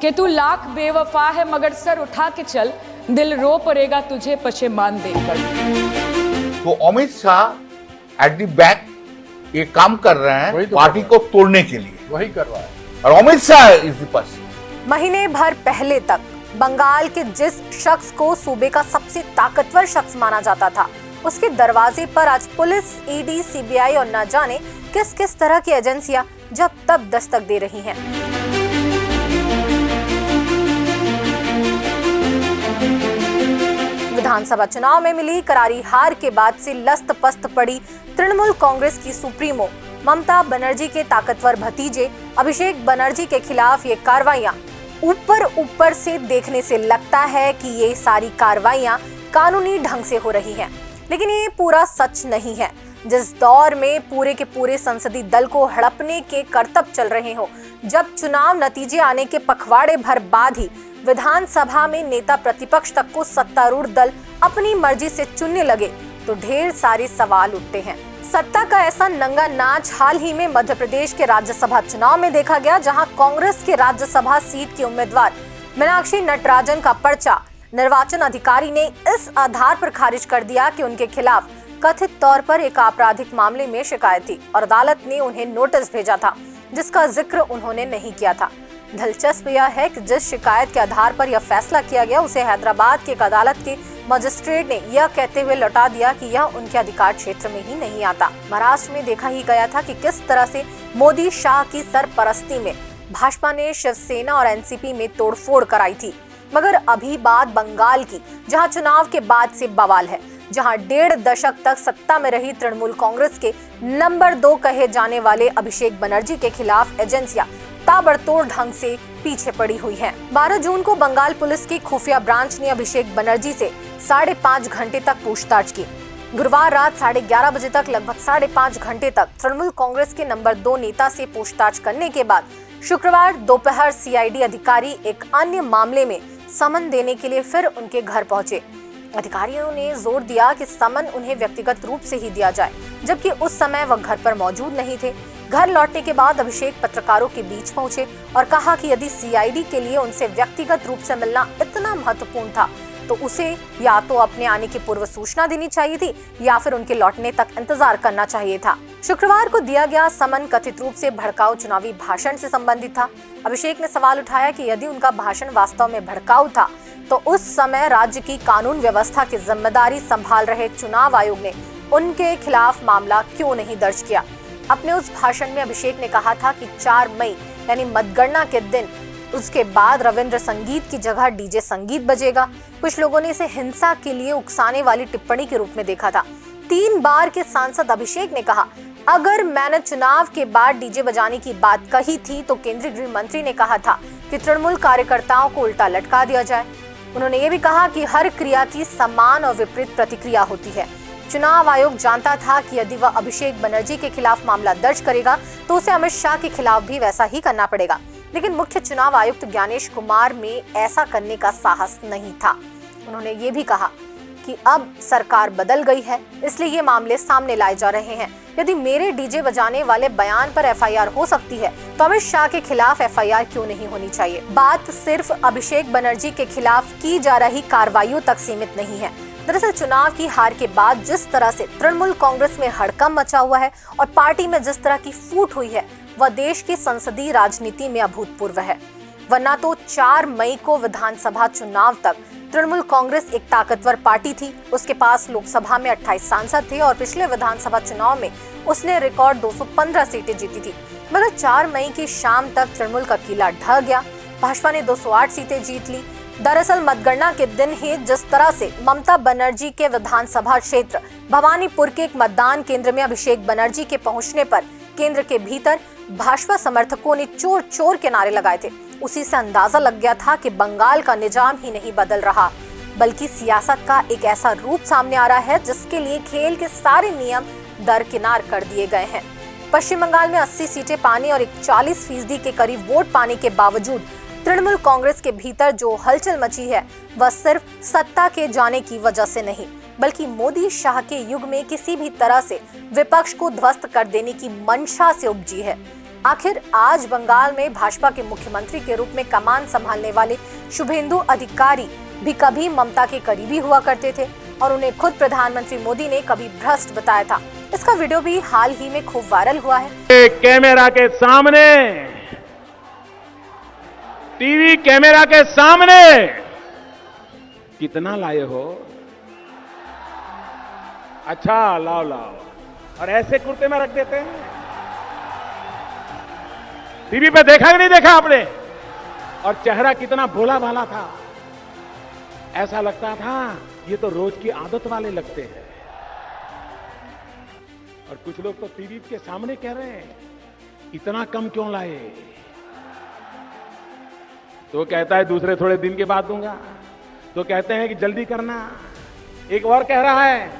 कि तू लाख बेवफा है मगर सर उठा के चल, दिल रो पड़ेगा तुझे पशेमान देखकर। तो Amit Shah at the back ये काम कर रहे हैं पार्टी को तोड़ने के लिए, वही कर रहा है और Amit Shah is the person. महीने भर पहले तक बंगाल के जिस शख्स को सूबे का सबसे ताकतवर शख्स माना जाता था, उसके दरवाजे पर आज पुलिस, ईडी, सीबीआई और न जाने किस किस तरह की एजेंसियां जब तब दस्तक दे रही हैं। विधानसभा चुनाव में मिली करारी हार के बाद से लस्त पस्त पड़ी तृणमूल कांग्रेस की सुप्रीमो ममता बनर्जी के ताकतवर भतीजे अभिषेक बनर्जी के खिलाफ ये कार्रवाइयां ऊपर से देखने से लगता है कि ये सारी कार्रवाइयां कानूनी ढंग से हो रही हैं, लेकिन ये पूरा सच नहीं है। जिस दौर में पूरे के पूरे संसदीय दल को हड़पने के करतब चल रहे हो, जब चुनाव नतीजे आने के पखवाड़े भर बाद ही विधानसभा में नेता प्रतिपक्ष तक को सत्तारूढ़ दल अपनी मर्जी से चुनने लगे, तो ढेर सारे सवाल उठते हैं। सत्ता का ऐसा नंगा नाच हाल ही में मध्य प्रदेश के राज्यसभा चुनाव में देखा गया, जहां कांग्रेस के राज्यसभा सीट की उम्मीदवार मीनाक्षी नटराजन का पर्चा निर्वाचन अधिकारी ने इस आधार पर खारिज कर दिया कि उनके खिलाफ कथित तौर पर एक आपराधिक मामले में शिकायत थी और अदालत ने उन्हें नोटिस भेजा था, जिसका जिक्र उन्होंने नहीं किया था। दिलचस्प यह है कि जिस शिकायत के आधार पर यह फैसला किया गया, उसे हैदराबाद की एक अदालत के मजिस्ट्रेट ने यह कहते हुए लौटा दिया कि यह उनके अधिकार क्षेत्र में ही नहीं आता। महाराष्ट्र में देखा ही गया था कि किस तरह से मोदी शाह की सरपरस्ती में भाजपा ने शिवसेना और एनसीपी में तोड़फोड़ कराई थी। मगर अभी बात बंगाल की, जहां चुनाव के बाद से बवाल है, जहां 1.5 दशक तक सत्ता में रही तृणमूल कांग्रेस के नंबर 2 कहे जाने वाले अभिषेक बनर्जी के खिलाफ एजेंसियां ताबड़तोड़ ढंग से पीछे पड़ी हुई हैं। 12 जून को बंगाल पुलिस की खुफिया ब्रांच ने अभिषेक बनर्जी से 5.5 घंटे तक पूछताछ की। गुरुवार रात 11:30 बजे तक लगभग 5.5 घंटे तक तृणमूल कांग्रेस के नंबर 2 नेता से पूछताछ करने के बाद शुक्रवार दोपहर सीआईडी अधिकारी एक अन्य मामले में समन देने के लिए फिर उनके घर पहुंचे। अधिकारियों ने जोर दिया कि समन उन्हें व्यक्तिगत रूप से ही दिया जाए, जबकि उस समय वह घर पर मौजूद नहीं थे। घर लौटने के बाद अभिषेक पत्रकारों के बीच पहुंचे और कहा कि यदि सीआईडी के लिए उनसे व्यक्तिगत रूप से मिलना इतना महत्वपूर्ण था, तो उसे या तो अपने आने की पूर्व सूचना देनी चाहिए थी या फिर उनके लौटने तक इंतजार करना चाहिए था। शुक्रवार को दिया गया समन कथित रूप से भड़काऊ चुनावी भाषण से संबंधित था। अभिषेक ने सवाल उठाया कि यदि उनका भाषण वास्तव में भड़काऊ था, तो उस समय राज्य की कानून व्यवस्था की जिम्मेदारी संभाल रहे चुनाव आयोग ने उनके खिलाफ मामला क्यों नहीं दर्ज किया। अपने उस भाषण में अभिषेक ने कहा था कि 4 मई यानी मतगणना के दिन उसके बाद रविंद्र संगीत की जगह डीजे संगीत बजेगा। कुछ लोगों ने इसे हिंसा के लिए उकसाने वाली टिप्पणी के रूप में देखा था। 3 बार के सांसद अभिषेक ने कहा, अगर मैंने चुनाव के बाद डीजे बजाने की बात कही थी तो केंद्रीय गृह मंत्री ने कहा था कि तृणमूल कार्यकर्ताओं को उल्टा लटका दिया जाए। उन्होंने ये भी कहा कि हर क्रिया की समान और विपरीत प्रतिक्रिया होती है। चुनाव आयोग जानता था कि यदि वह अभिषेक बनर्जी के खिलाफ मामला दर्ज करेगा तो उसे अमित शाह के खिलाफ भी वैसा ही करना पड़ेगा, लेकिन मुख्य चुनाव आयुक्त ज्ञानेश कुमार में ऐसा करने का साहस नहीं था। उन्होंने ये भी कहा कि अब सरकार बदल गई है, इसलिए ये मामले सामने लाए जा रहे हैं। यदि मेरे डीजे बजाने वाले बयान पर एफआईआर हो सकती है, तो अमित शाह के खिलाफ एफआईआर क्यों नहीं होनी चाहिए। बात सिर्फ अभिषेक बनर्जी के खिलाफ की जा रही कार्रवाइयों तक सीमित नहीं है। दरअसल चुनाव की हार के बाद जिस तरह से तृणमूल कांग्रेस में हड़कंप मचा हुआ है और पार्टी में जिस तरह की फूट हुई है, वह देश की संसदीय राजनीति में अभूतपूर्व है। वरना तो 4 मई को विधानसभा चुनाव तक तृणमूल कांग्रेस एक ताकतवर पार्टी थी। उसके पास लोकसभा में 28 सांसद थे और पिछले विधानसभा चुनाव में उसने रिकॉर्ड 215 सीटें जीती थी। मगर 4 मई की शाम तक तृणमूल का किला ढह गया। भाजपा ने 208 सीटें जीत ली। दरअसल मतगणना के दिन ही जिस तरह से ममता बनर्जी के विधानसभा क्षेत्र भवानीपुर के एक मतदान केंद्र में अभिषेक बनर्जी के पहुंचने पर केंद्र के भीतर भाजपा समर्थकों ने चोर चोर के नारे लगाए थे, उसी से अंदाजा लग गया था कि बंगाल का निजाम ही नहीं बदल रहा, बल्कि सियासत का एक ऐसा रूप सामने आ रहा है जिसके लिए खेल के सारे नियम दरकिनार कर दिए गए हैं। पश्चिम बंगाल में 80 सीटें पाने और 41% के करीब वोट पाने के बावजूद तृणमूल कांग्रेस के भीतर जो हलचल मची है, वह सिर्फ सत्ता के जाने की वजह से नहीं, बल्कि मोदी शाह के युग में किसी भी तरह से विपक्ष को ध्वस्त कर देने की मंशा से उपजी है। आखिर आज बंगाल में भाजपा के मुख्यमंत्री के रूप में कमान संभालने वाले शुभेंदु अधिकारी भी कभी ममता के करीबी हुआ करते थे और उन्हें खुद प्रधानमंत्री मोदी ने कभी भ्रष्ट बताया था। इसका वीडियो भी हाल ही में खूब वायरल हुआ है। कैमरा के सामने, टीवी कैमरा के सामने कितना लाए हो? अच्छा, लाओ लाओ। और ऐसे कुर्ते में रख देते हैं। टीवी पे देखा कि नहीं देखा आपने? और चेहरा कितना भोला भाला था। ऐसा लगता था ये तो रोज की आदत वाले लगते हैं। और कुछ लोग तो टीवी के सामने कह रहे हैं इतना कम क्यों लाए? तो कहता है दूसरे थोड़े दिन के बाद दूंगा, तो कहते हैं कि जल्दी करना। एक और कह रहा है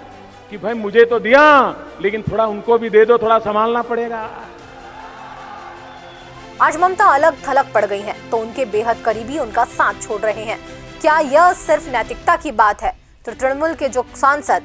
कि भाई मुझे तो दिया लेकिन थोड़ा उनको भी दे दो, थोड़ा संभालना पड़ेगा। आज ममता अलग थलग पड़ गई हैं, तो उनके बेहद करीबी उनका साथ छोड़ रहे हैं। क्या यह सिर्फ नैतिकता की बात है? तो तृणमूल के जो सांसद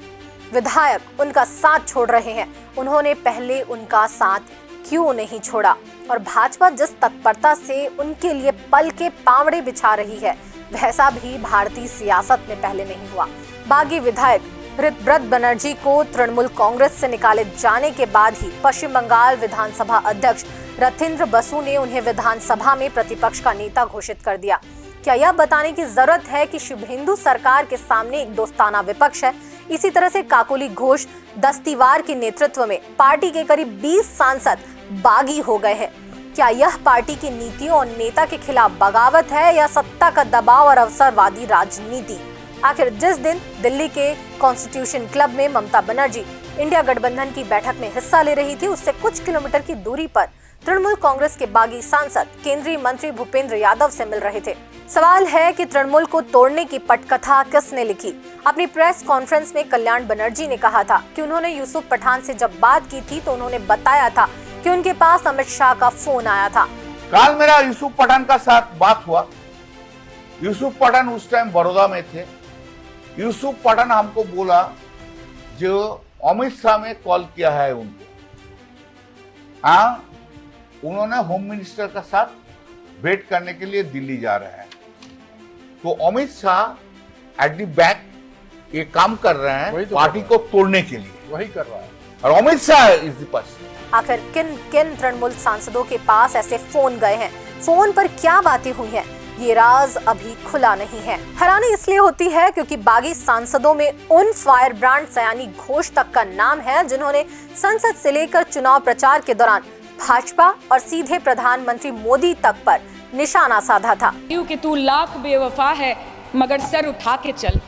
विधायक उनका साथ छोड़ रहे हैं, उन्होंने पहले उनका साथ क्यों नहीं छोड़ा? और भाजपा जिस तत्परता से उनके लिए पल के पावड़े बिछा रही है, वैसा भी भारतीय सियासत में पहले नहीं हुआ। बागी विधायक ऋतव्रत बनर्जी को तृणमूल कांग्रेस से निकाले जाने के बाद ही पश्चिम बंगाल विधानसभा अध्यक्ष रथिंद्र बसु ने उन्हें विधानसभा में प्रतिपक्ष का नेता घोषित कर दिया। क्या यह बताने की जरूरत है कि शुभेंदु सरकार के सामने एक दोस्ताना विपक्ष है? इसी तरह से काकोली घोष दस्तीवार के नेतृत्व में पार्टी के करीब 20 सांसद बागी हो गए हैं। क्या यह पार्टी की नीतियों और नेता के खिलाफ बगावत है या सत्ता का दबाव और अवसरवादी राजनीति? आखिर जिस दिन दिल्ली के कॉन्स्टिट्यूशन क्लब में ममता बनर्जी इंडिया गठबंधन की बैठक में हिस्सा ले रही थी, उससे कुछ किलोमीटर की दूरी पर तृणमूल कांग्रेस के बागी सांसद केंद्रीय मंत्री भूपेंद्र यादव से मिल रहे थे। सवाल है कि तृणमूल को तोड़ने की पटकथा किसने लिखी? अपनी प्रेस कॉन्फ्रेंस में कल्याण बनर्जी ने कहा था कि उन्होंने यूसुफ पठान से जब बात की थी तो उन्होंने बताया था कि उनके पास अमित शाह का फोन आया था। कल मेरा यूसुफ पठान का साथ बात हुआ। यूसुफ पठान उस टाइम बड़ौदा में थे। यूसुफ पठान हमको बोला जो अमित शाह ने कॉल किया है उनको, हाँ उन्होंने होम मिनिस्टर का साथ भेंट करने के लिए दिल्ली जा रहे हैं। तो Amit Shah at the back ये काम कर रहे हैं तो पार्टी को तोड़ने के लिए, वही कर रहा है। और Amit Shah is the person. आखिर किन किन तृणमूल सांसदों के पास ऐसे फोन गए हैं? फोन पर क्या बातें हुई हैं? ये राज अभी खुला नहीं है। हैरानी इसलिए होती है क्योंकि बागी सांसदों में उन फायर ब्रांड सयानी घोष तक का नाम है जिन्होंने संसद से लेकर चुनाव प्रचार के दौरान भाजपा और सीधे प्रधानमंत्री मोदी तक पर निशाना साधा था। कि तू लाख बेवफा है मगर सर उठा के चल,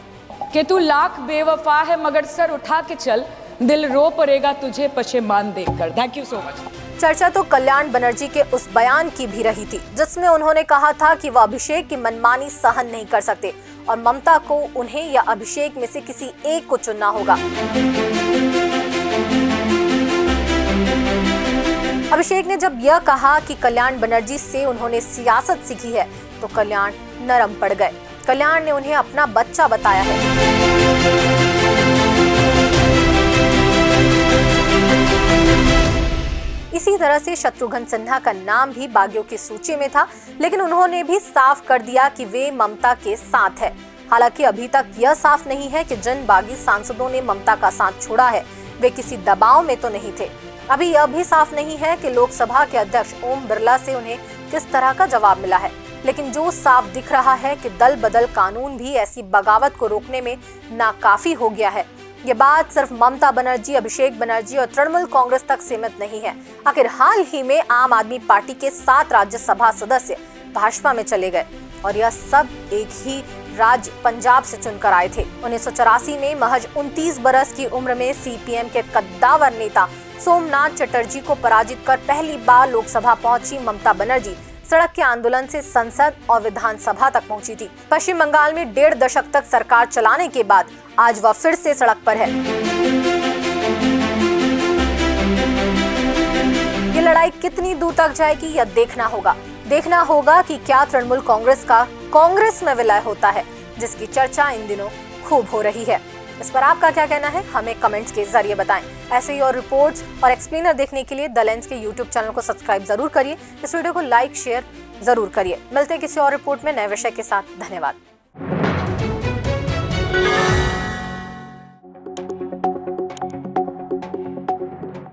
कि तू लाख बेवफा है मगर सर उठा के चल, दिल रो पड़ेगा तुझे पशेमान देखकर। Thank you so much. चर्चा तो कल्याण बनर्जी के उस बयान की भी रही थी जिसमें उन्होंने कहा था कि वह अभिषेक की मनमानी सहन नहीं कर सकते और ममता को उन्हें या अभिषेक में से किसी एक को चुनना होगा। अभिषेक ने जब यह कहा कि कल्याण बनर्जी से उन्होंने सियासत सीखी है तो कल्याण नरम पड़ गए। कल्याण ने उन्हें अपना बच्चा बताया है। इसी तरह से शत्रुघ्न सिन्हा का नाम भी बागियों की सूची में था, लेकिन उन्होंने भी साफ कर दिया कि वे ममता के साथ है। हालांकि अभी तक यह साफ नहीं है कि जिन बागी सांसदों ने ममता का साथ छोड़ा है वे किसी दबाव में तो नहीं थे। अभी यह भी साफ नहीं है कि लोकसभा के अध्यक्ष ओम बिरला से उन्हें किस तरह का जवाब मिला है, लेकिन जो साफ दिख रहा है कि दल बदल कानून भी ऐसी बगावत को रोकने में नाकाफी हो गया है। ये बात सिर्फ ममता बनर्जी, अभिषेक बनर्जी और तृणमूल कांग्रेस तक सीमित नहीं है। आखिर हाल ही में आम आदमी पार्टी के 7 राज्यसभा सदस्य भाजपा में चले गए और यह सब एक ही राज्य पंजाब से चुनकर आए थे। 1984 में महज 29 बरस की उम्र में सीपीएम के कद्दावर नेता सोमनाथ चटर्जी को पराजित कर पहली बार लोकसभा पहुंची ममता बनर्जी सड़क के आंदोलन से संसद और विधानसभा तक पहुंची थी। पश्चिम बंगाल में 1.5 दशक तक सरकार चलाने के बाद आज वह फिर से सड़क पर है। ये लड़ाई कितनी दूर तक जाएगी यह देखना होगा कि क्या तृणमूल कांग्रेस का कांग्रेस में विलय होता है, जिसकी चर्चा इन दिनों खूब हो रही है। इस पर आपका क्या कहना है, हमें कमेंट्स के जरिए बताएं। ऐसे ही और रिपोर्ट्स और एक्सप्लेनर देखने के लिए द लेंस के यूट्यूब चैनल को सब्सक्राइब जरूर करिए। इस वीडियो को लाइक शेयर जरूर करिए। मिलते हैं किसी और रिपोर्ट में नए विषय के साथ। धन्यवाद।